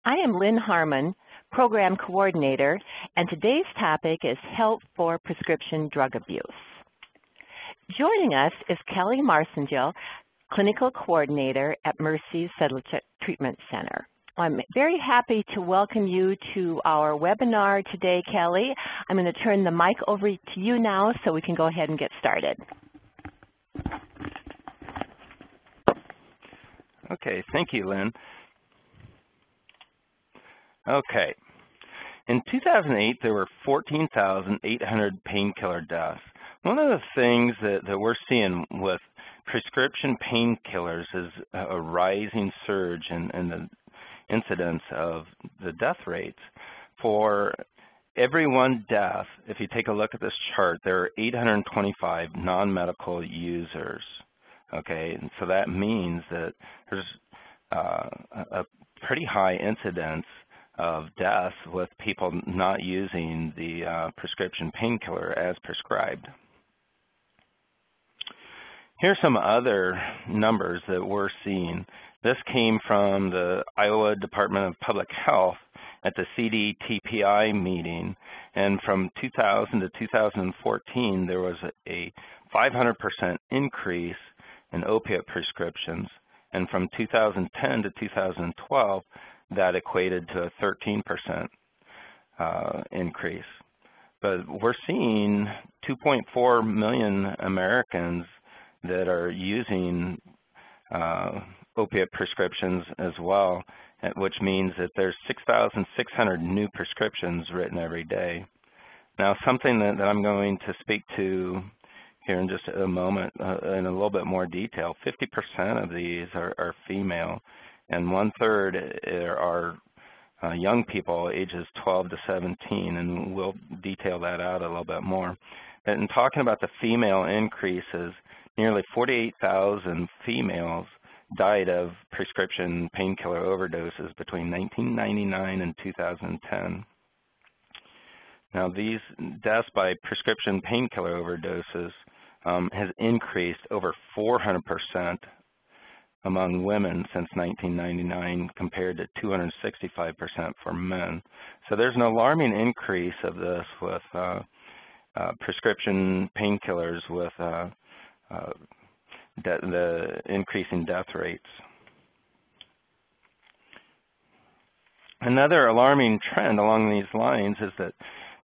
I am Lynn Harmon, Program Coordinator, and today's topic is Help for Prescription Drug Abuse. Joining us is Kelly Marsengill, Clinical Coordinator at Mercy's Sedlacek Treatment Center. I'm very happy to welcome you to our webinar today, Kelly. I'm going to turn the mic over to you now so we can go ahead and get started. Okay, thank you, Lynn. Okay. In 2008, there were 14,800 painkiller deaths. One of the things that we're seeing with prescription painkillers is a rising surge in the incidence of the death rates. For every one death, if you take a look at this chart, there are 825 non-medical users. Okay, and so that means that there's a pretty high incidence of deaths with people not using the prescription painkiller as prescribed. Here's some other numbers that we're seeing. This came from the Iowa Department of Public Health at the CDTPI meeting, and from 2000 to 2014, there was a 500% increase in opiate prescriptions, and from 2010 to 2012, that equated to a 13% increase. But we're seeing 2.4 million Americans that are using opiate prescriptions as well, which means that there's 6,600 new prescriptions written every day. Now, something that I'm going to speak to here in just a moment in a little bit more detail, 50% of these are female, and 1/3 are young people ages 12 to 17, and we'll detail that out a little bit more. And talking about the female increases, nearly 48,000 females died of prescription painkiller overdoses between 1999 and 2010. Now, these deaths by prescription painkiller overdoses has increased over 400% among women since 1999 compared to 265% for men. So there's an alarming increase of this with prescription painkillers with the increasing death rates. Another alarming trend along these lines is that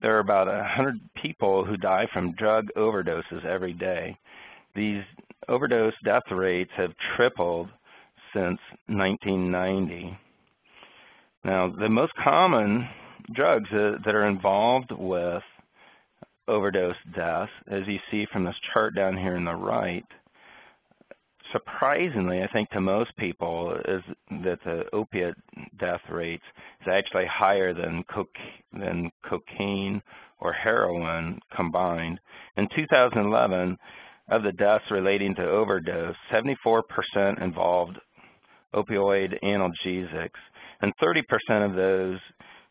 there are about 100 people who die from drug overdoses every day. These overdose death rates have tripled since 1990. Now, the most common drugs that are involved with overdose deaths, as you see from this chart down here on the right, surprisingly, I think to most people, is that the opiate death rates is actually higher than cocaine or heroin combined. In 2011, of the deaths relating to overdose, 74% involved opioid analgesics, and 30% of those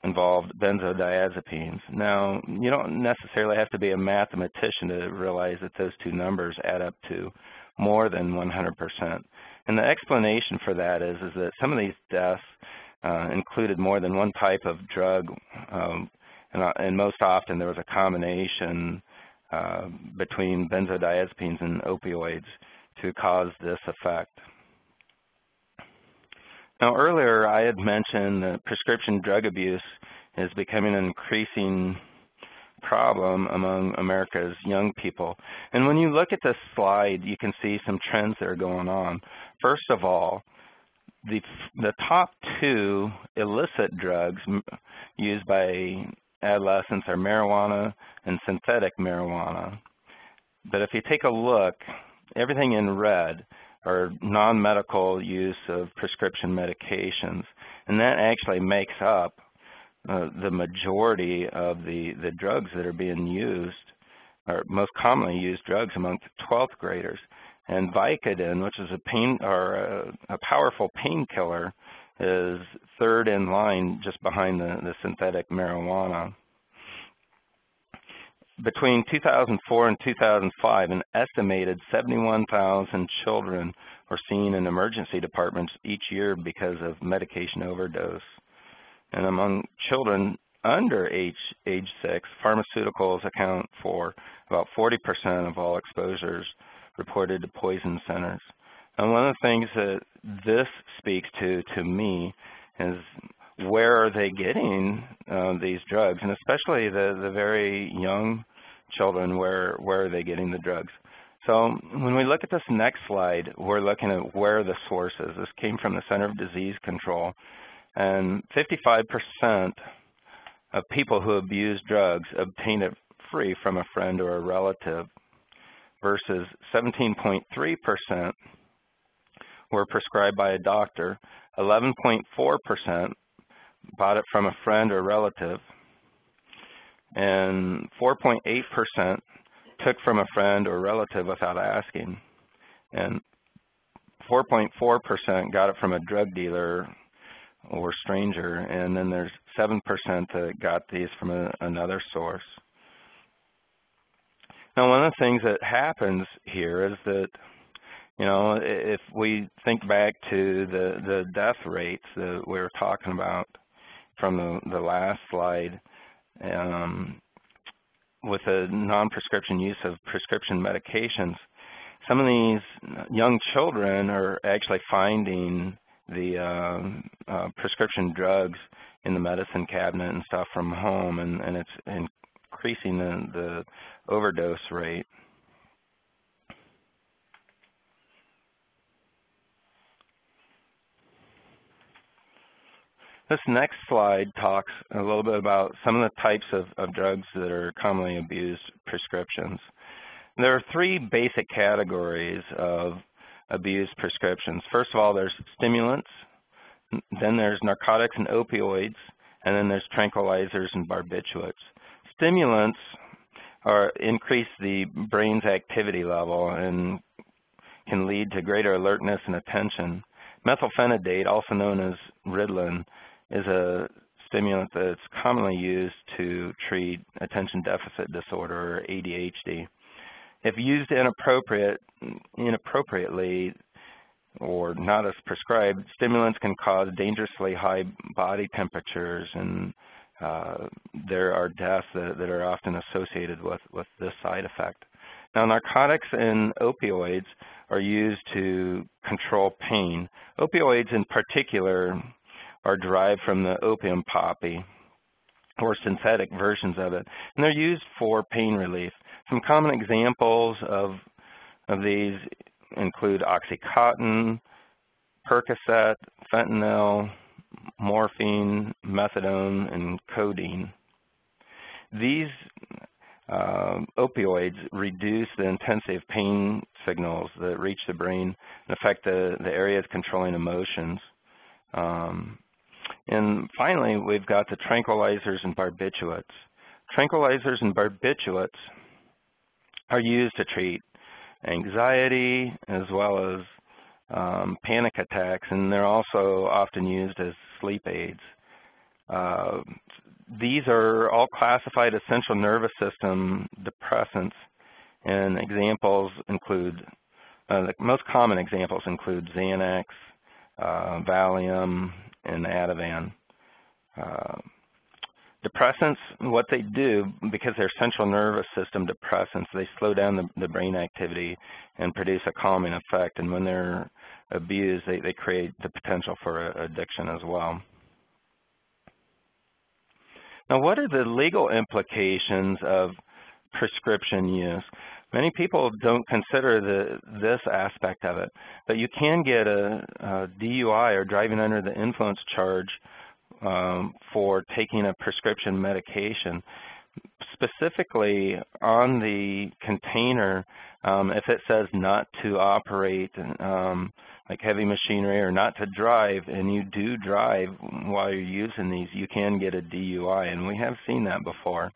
involved benzodiazepines. Now, you don't necessarily have to be a mathematician to realize that those two numbers add up to more than 100%. And the explanation for that is that some of these deaths included more than one type of drug, and most often there was a combination between benzodiazepines and opioids to cause this effect. Now, earlier I had mentioned that prescription drug abuse is becoming an increasing problem among America's young people. And when you look at this slide, you can see some trends that are going on. First of all, the top two illicit drugs used by adolescents are marijuana and synthetic marijuana. But if you take a look, everything in red are non-medical use of prescription medications, and that actually makes up the majority of the drugs that are being used, or most commonly used drugs among 12th graders. And Vicodin, which is a powerful painkiller, is third in line just behind the synthetic marijuana. Between 2004 and 2005, an estimated 71,000 children were seen in emergency departments each year because of medication overdose. And among children under age 6, pharmaceuticals account for about 40% of all exposures reported to poison centers. And one of the things that this speaks to me is where are they getting these drugs, and especially the very young children, where are they getting the drugs? So when we look at this next slide, we're looking at where the source is. This came from the Center of Disease Control, and 55% of people who abuse drugs obtain it free from a friend or a relative, versus 17.3% were prescribed by a doctor, 11.4% bought it from a friend or relative, and 4.8% took from a friend or relative without asking, and 4.4% got it from a drug dealer or stranger, and then there's 7% that got these from another source. Now, one of the things that happens here is that, you know, if we think back to the death rates that we were talking about from the last slide, with the non-prescription use of prescription medications, some of these young children are actually finding the prescription drugs in the medicine cabinet and stuff from home, and it's increasing the overdose rate. This next slide talks a little bit about some of the types of drugs that are commonly abused prescriptions. There are 3 basic categories of abused prescriptions. First of all, there's stimulants, then there's narcotics and opioids, and then there's tranquilizers and barbiturates. Stimulants increase the brain's activity level and can lead to greater alertness and attention. Methylphenidate, also known as Ritalin, is a stimulant that's commonly used to treat attention deficit disorder, or ADHD. If used inappropriately or not as prescribed, stimulants can cause dangerously high body temperatures, and there are deaths that are often associated with this side effect. Now, narcotics and opioids are used to control pain. Opioids in particular are derived from the opium poppy, or synthetic versions of it, and they're used for pain relief. Some common examples of these include Oxycontin, Percocet, fentanyl, morphine, methadone, and codeine. These opioids reduce the intensity of pain signals that reach the brain and affect the areas controlling emotions. And finally, we've got the tranquilizers and barbiturates. Tranquilizers and barbiturates are used to treat anxiety as well as panic attacks, and they're also often used as sleep aids. These are all classified as central nervous system depressants, and examples include, the most common examples include Xanax, Valium, and Ativan. Depressants, what they do, because they're central nervous system depressants, they slow down the brain activity and produce a calming effect, and when they're abused, they create the potential for addiction as well. Now, what are the legal implications of prescription use? Many people don't consider this aspect of it, but you can get a DUI, or driving under the influence charge, for taking a prescription medication. Specifically on the container, if it says not to operate like heavy machinery, or not to drive, and you do drive while you're using these, you can get a DUI, and we have seen that before.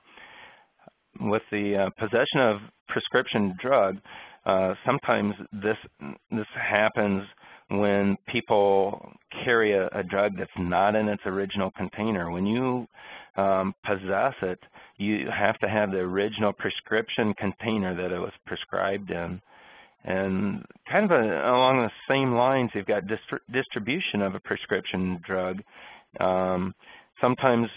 With the possession of prescription drug, sometimes this happens when people carry a drug that's not in its original container. When you possess it, you have to have the original prescription container that it was prescribed in. And kind of along the same lines, you've got distribution of a prescription drug. sometimes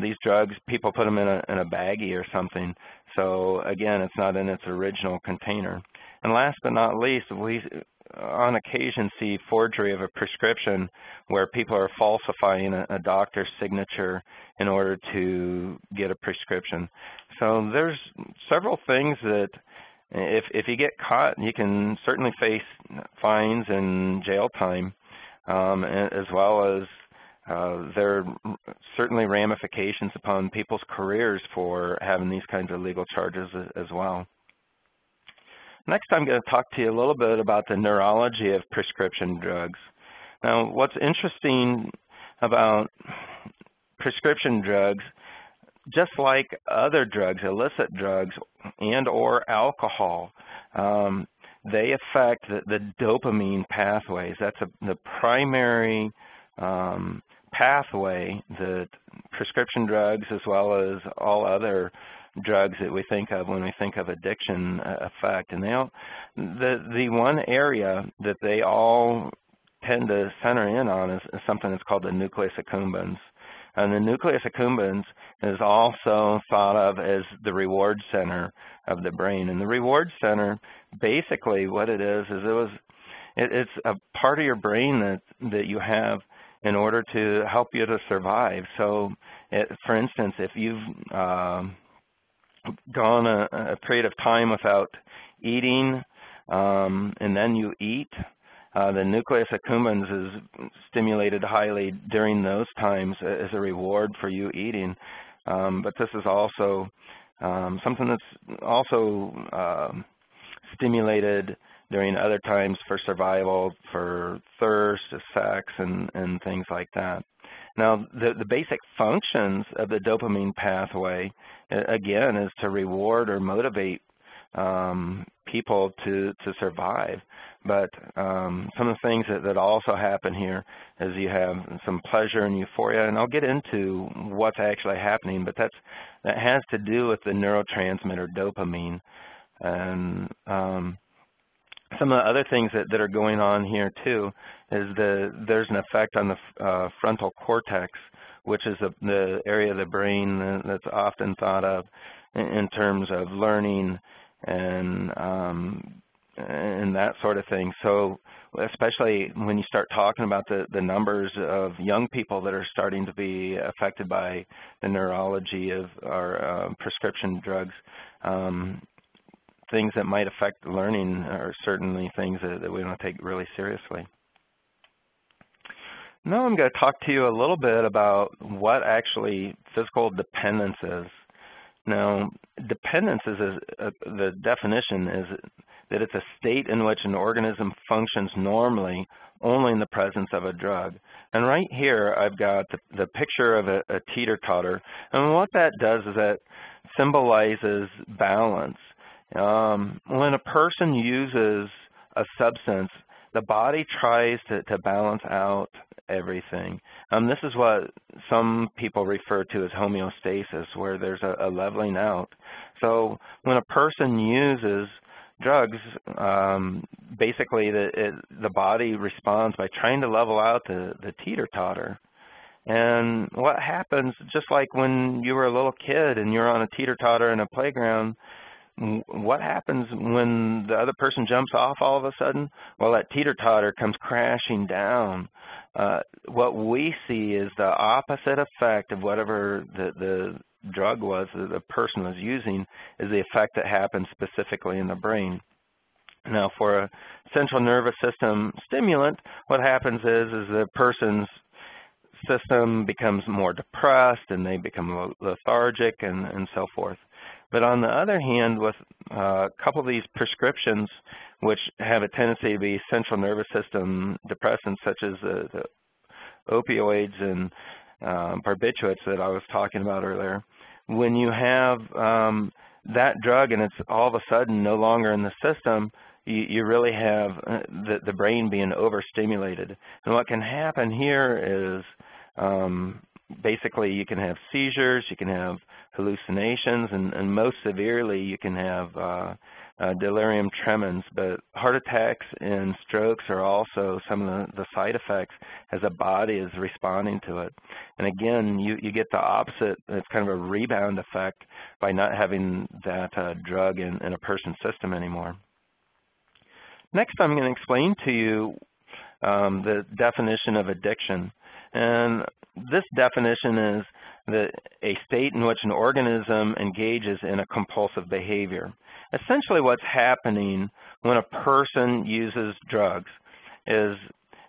these drugs, people put them in a baggie or something. So again, it's not in its original container. And last but not least, we on occasion see forgery of a prescription where people are falsifying a doctor's signature in order to get a prescription. So there's several things that if you get caught, you can certainly face fines and jail time, as well as there are certainly ramifications upon people's careers for having these kinds of legal charges as well. Next, I'm going to talk to you a little bit about the neurology of prescription drugs. Now, what's interesting about prescription drugs, just like other drugs, illicit drugs and or alcohol, they affect the dopamine pathways. That's the primary pathway that prescription drugs, as well as all other drugs that we think of when we think of addiction, affect. And the one area that they all tend to center in on is something that's called the nucleus accumbens. And the nucleus accumbens is also thought of as the reward center of the brain. And the reward center, basically what it is it's a part of your brain that you have in order to help you to survive. So, for instance, if you've gone a period of time without eating, and then you eat, the nucleus accumbens is stimulated highly during those times as a reward for you eating. But this is also something that's also stimulated during other times for survival, for thirst, sex, and things like that. Now, the basic functions of the dopamine pathway, again, is to reward or motivate people to survive. But some of the things that also happen here is you have some pleasure and euphoria, and I'll get into what's actually happening, but that has to do with the neurotransmitter dopamine. And some of the other things that are going on here too is there's an effect on the frontal cortex, which is the area of the brain that's often thought of in terms of learning and that sort of thing. So especially when you start talking about the numbers of young people that are starting to be affected by the neurology of our prescription drugs, things that might affect learning are certainly things that we want to take really seriously. Now I'm going to talk to you a little bit about what actually physical dependence is. Now, dependence is the definition is that it's a state in which an organism functions normally only in the presence of a drug. And right here I've got the picture of a teeter-totter, and what that does is that symbolizes balance. When a person uses a substance, the body tries to balance out everything. This is what some people refer to as homeostasis, where there's a leveling out. So when a person uses drugs, basically the body responds by trying to level out the teeter-totter. And what happens, just like when you were a little kid and you're on a teeter-totter in a playground, what happens when the other person jumps off all of a sudden? Well, that teeter-totter comes crashing down. What we see is the opposite effect of whatever the drug was that the person was using is the effect that happens specifically in the brain. Now, for a central nervous system stimulant, what happens is the person's system becomes more depressed and they become lethargic and so forth. But on the other hand, with a couple of these prescriptions, which have a tendency to be central nervous system depressants, such as the opioids and barbiturates that I was talking about earlier, when you have that drug and it's all of a sudden no longer in the system, you really have the brain being overstimulated. And what can happen here is basically you can have seizures, you can have hallucinations, and most severely you can have delirium tremens. But heart attacks and strokes are also some of the side effects as the body is responding to it. And again, you get the opposite. It's kind of a rebound effect by not having that drug in a person's system anymore. Next, I'm going to explain to you the definition of addiction. And this definition is a state in which an organism engages in a compulsive behavior. Essentially what's happening when a person uses drugs is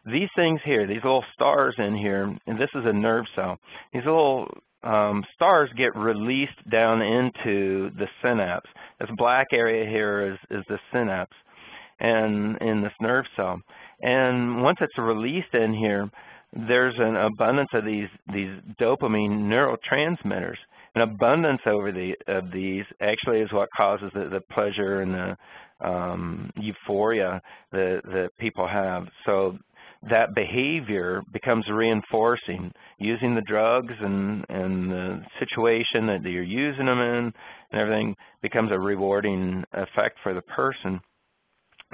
these things here, these little stars in here, and this is a nerve cell. These little stars get released down into the synapse. This black area here is the synapse and in this nerve cell. And once it's released in here, there's an abundance of these dopamine neurotransmitters. An abundance of these actually is what causes the pleasure and the euphoria that people have. So that behavior becomes reinforcing. Using the drugs and the situation that you're using them in and everything becomes a rewarding effect for the person.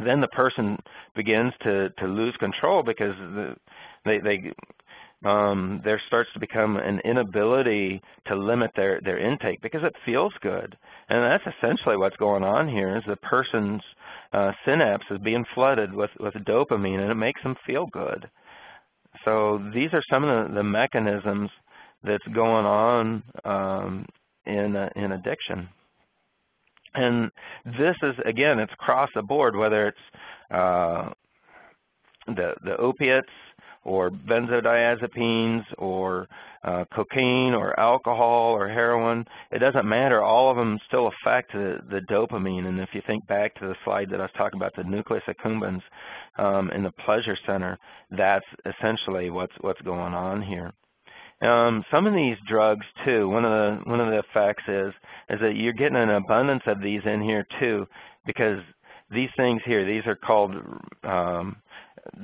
Then the person begins to lose control because there starts to become an inability to limit their intake because it feels good. And that's essentially what's going on here is the person's synapse is being flooded with dopamine, and it makes them feel good. So these are some of the mechanisms that's going on in addiction. And this is, again, it's across the board, whether it's the opiates or benzodiazepines or cocaine or alcohol or heroin. It doesn't matter. All of them still affect the dopamine. And if you think back to the slide that I was talking about, the nucleus accumbens in the pleasure center, that's essentially what's going on here. Some of these drugs too, one of the effects is that you're getting an abundance of these in here too, because these things here, these are called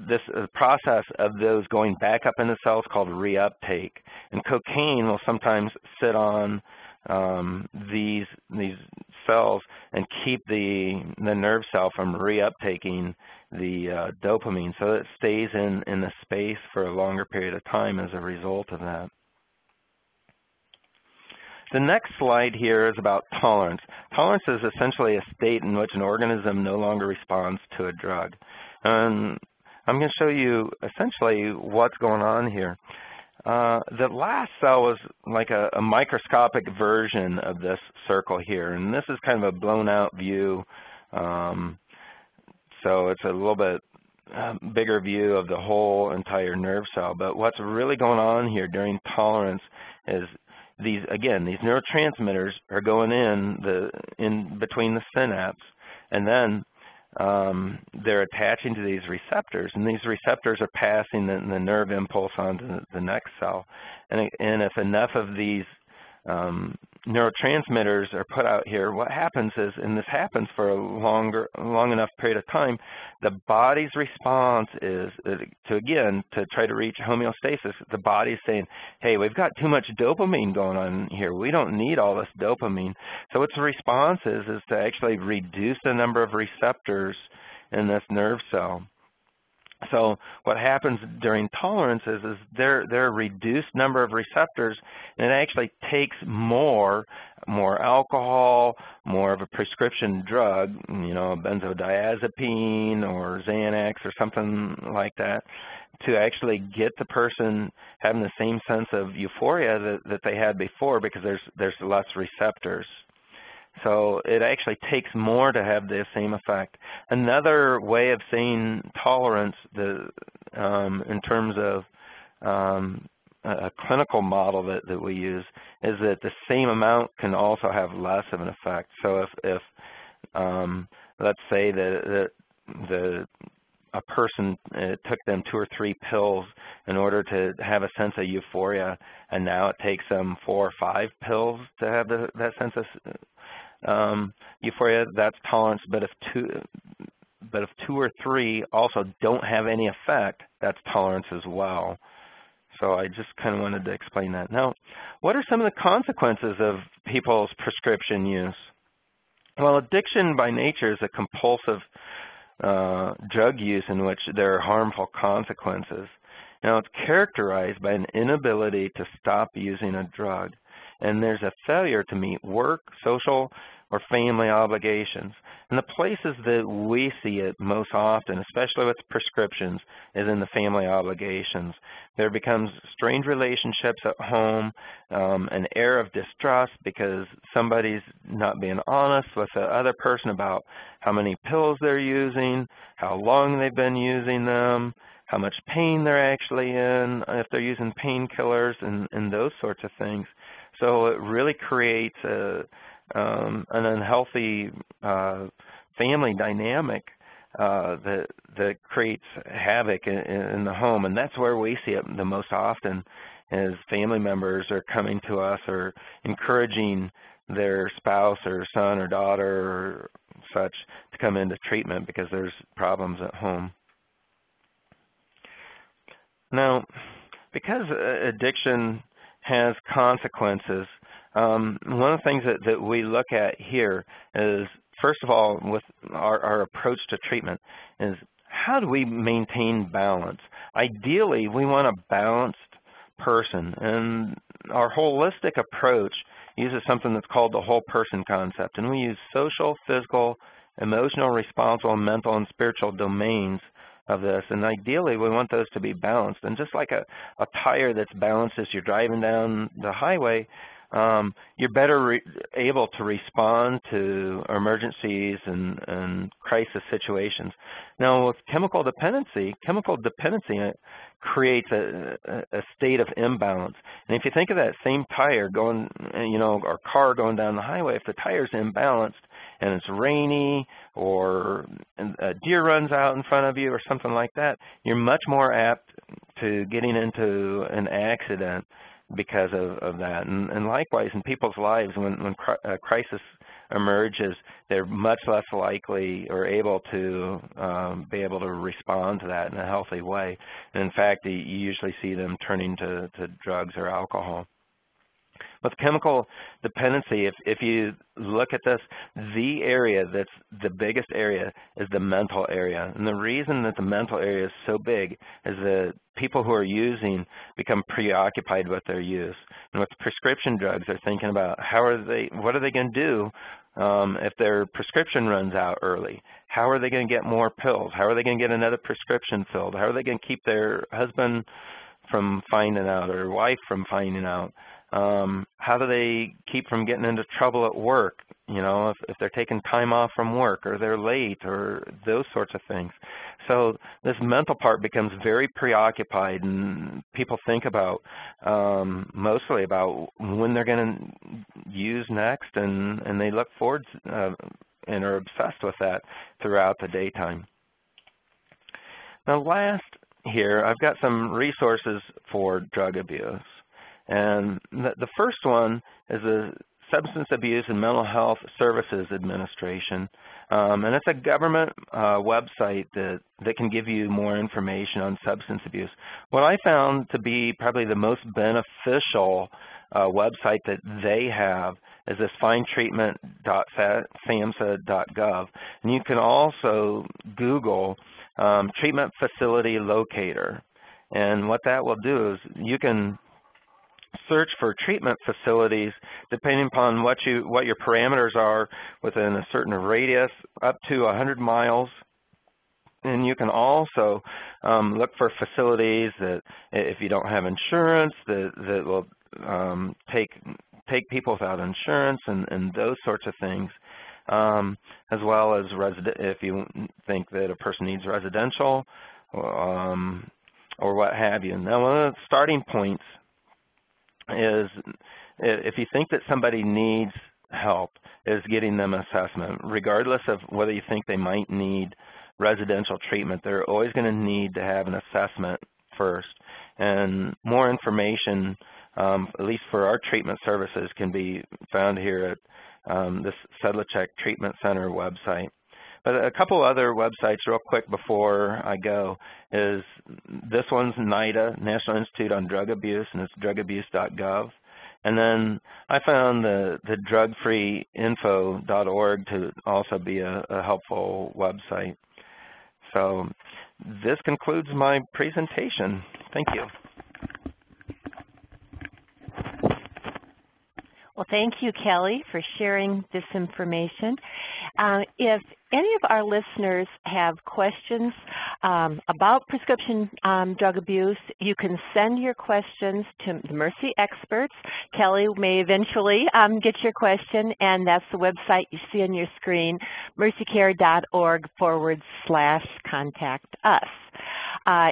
this process of those going back up in the cells called reuptake. And cocaine will sometimes sit on these cells and keep the nerve cell from reuptaking the dopamine, so it stays in the space for a longer period of time as a result of that. The next slide here is about tolerance. Tolerance is essentially a state in which an organism no longer responds to a drug. And I'm going to show you essentially what's going on here. The last cell was like a microscopic version of this circle here, and this is kind of a blown out view. So it's a little bit bigger view of the whole entire nerve cell. But what's really going on here during tolerance is these neurotransmitters are going in between the synapse, and then they're attaching to these receptors, and these receptors are passing the nerve impulse on to the next cell. And if enough of these neurotransmitters are put out here, what happens is, and this happens for a long enough period of time, the body's response is to try to reach homeostasis. The body's saying, hey, we've got too much dopamine going on here. We don't need all this dopamine. So its response is to actually reduce the number of receptors in this nerve cell. So what happens during tolerance is there are a reduced number of receptors, and it actually takes more alcohol, more of a prescription drug, a benzodiazepine or Xanax or something like that, to actually get the person having the same sense of euphoria that they had before, because there's less receptors. So it actually takes more to have the same effect. Another way of saying tolerance in terms of a clinical model that we use is that the same amount can also have less of an effect. So if let's say that a person, it took them 2 or 3 pills in order to have a sense of euphoria, and now it takes them 4 or 5 pills to have that sense of euphoria, that's tolerance. But if 2 or 3 also don't have any effect, that's tolerance as well. So I just kind of wanted to explain that. Now, what are some of the consequences of people's prescription use? Well, addiction by nature is a compulsive drug use in which there are harmful consequences. Now, it's characterized by an inability to stop using a drug, and there's a failure to meet work, social, or family obligations. And the places that we see it most often, especially with prescriptions, is in the family obligations. There becomes strained relationships at home, an air of distrust because somebody's not being honest with the other person about how many pills they're using, how long they've been using them, how much pain they're actually in, if they're using painkillers, and those sorts of things. So it really creates an unhealthy family dynamic that creates havoc in the home, and that's where we see it the most often, is family members are coming to us or encouraging their spouse or son or daughter or such to come into treatment because there's problems at home. Now, because addiction has consequences, one of the things that we look at here is, first of all, with our approach to treatment, is how do we maintain balance? Ideally, we want a balanced person, and our holistic approach uses something that's called the whole person concept, and we use social, physical, emotional, responsible, mental, and spiritual domains of this, and ideally we want those to be balanced. And just like a tire that's balanced as you're driving down the highway, you're better able to respond to emergencies and crisis situations. Now, with chemical dependency creates a state of imbalance. And if you think of that same tire going, or car going down the highway, if the tire's imbalanced and it's rainy or a deer runs out in front of you or something like that, you're much more apt to getting into an accident because of that. And likewise, in people's lives, when a crisis emerges, they're much less likely or able to be able to respond to that in a healthy way. And in fact, you usually see them turning to drugs or alcohol. With chemical dependency, if you look at this, the area that's the biggest area is the mental area. And the reason that the mental area is so big is that people who are using become preoccupied with their use. And with prescription drugs, they're thinking about what are they going to do if their prescription runs out early? How are they going to get more pills? How are they going to get another prescription filled? How are they going to keep their husband from finding out or wife from finding out? How do they keep from getting into trouble at work, if they're taking time off from work or they're late or those sorts of things. So this mental part becomes very preoccupied, and people think about mostly about when they're going to use next, and they look forward and are obsessed with that throughout the daytime. Now last here, I've got some resources for drug abuse. And the first one is the Substance Abuse and Mental Health Services Administration. And it's a government website that can give you more information on substance abuse. What I found to be probably the most beneficial website that they have is this findtreatment.samhsa.gov. And you can also Google treatment facility locator. And what that will do is you can search for treatment facilities depending upon what your parameters are within a certain radius up to 100 miles. And you can also look for facilities that, if you don't have insurance, that will take people without insurance and those sorts of things, as well as if you think that a person needs residential or what have you. Now, one of the starting points is, if you think that somebody needs help, is getting them assessment. Regardless of whether you think they might need residential treatment, they're always going to need to have an assessment first. And more information, at least for our treatment services, can be found here at this Sedlacek Treatment Center website. But a couple other websites real quick before I go is this one's NIDA, National Institute on Drug Abuse, and it's drugabuse.gov. And then I found the drugfreeinfo.org to also be a helpful website. So this concludes my presentation. Thank you. Well, thank you, Kelly, for sharing this information. If any of our listeners have questions about prescription drug abuse, you can send your questions to the Mercy experts. Kelly may eventually get your question, and that's the website you see on your screen, mercycare.org/contact us.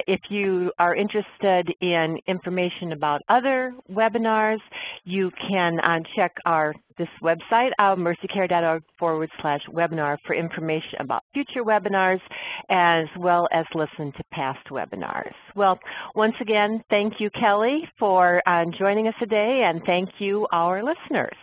If you are interested in information about other webinars, you can check this website, mercycare.org/webinar, for information about future webinars, as well as listen to past webinars. Well, once again, thank you, Kelly, for joining us today, and thank you, our listeners.